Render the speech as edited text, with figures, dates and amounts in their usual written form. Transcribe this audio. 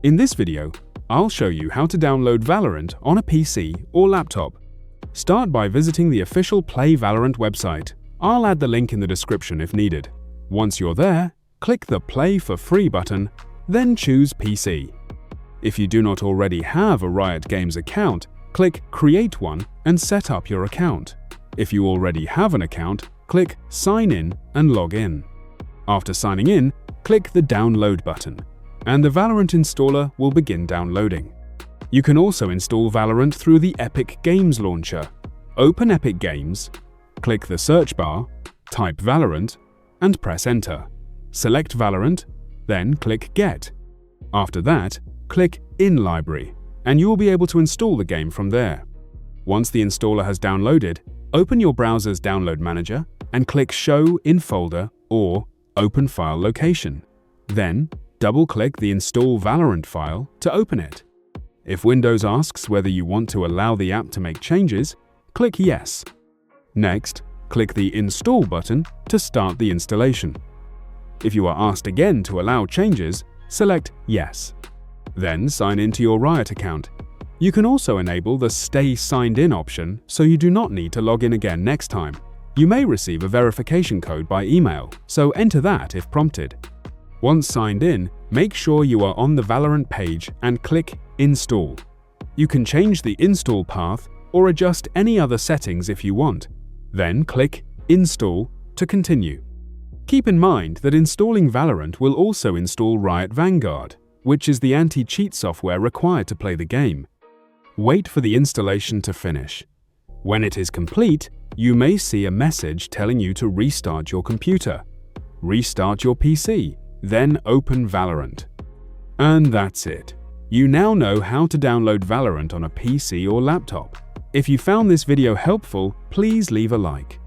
In this video, I'll show you how to download Valorant on a PC or laptop. Start by visiting the official Play Valorant website. I'll add the link in the description if needed. Once you're there, click the Play for Free button, then choose PC. If you do not already have a Riot Games account, click Create one and set up your account. If you already have an account, click Sign in and log in. After signing in, click the Download button, and the Valorant installer will begin downloading. You can also install Valorant through the Epic Games launcher. Open Epic Games, click the search bar, type Valorant, and press Enter. Select Valorant, then click Get. After that, click In Library, and you will be able to install the game from there. Once the installer has downloaded, open your browser's download manager and click Show in Folder or Open File Location. Then, double-click the Install Valorant file to open it. If Windows asks whether you want to allow the app to make changes, click Yes. Next, click the Install button to start the installation. If you are asked again to allow changes, select Yes. Then sign into your Riot account. You can also enable the Stay Signed In option so you do not need to log in again next time. You may receive a verification code by email, so enter that if prompted. Once signed in, make sure you are on the Valorant page and click Install. You can change the install path or adjust any other settings if you want. Then click Install to continue. Keep in mind that installing Valorant will also install Riot Vanguard, which is the anti-cheat software required to play the game. Wait for the installation to finish. When it is complete, you may see a message telling you to restart your computer. Restart your PC, then open Valorant. And that's it. You now know how to download Valorant on a PC or laptop. If you found this video helpful, please leave a like.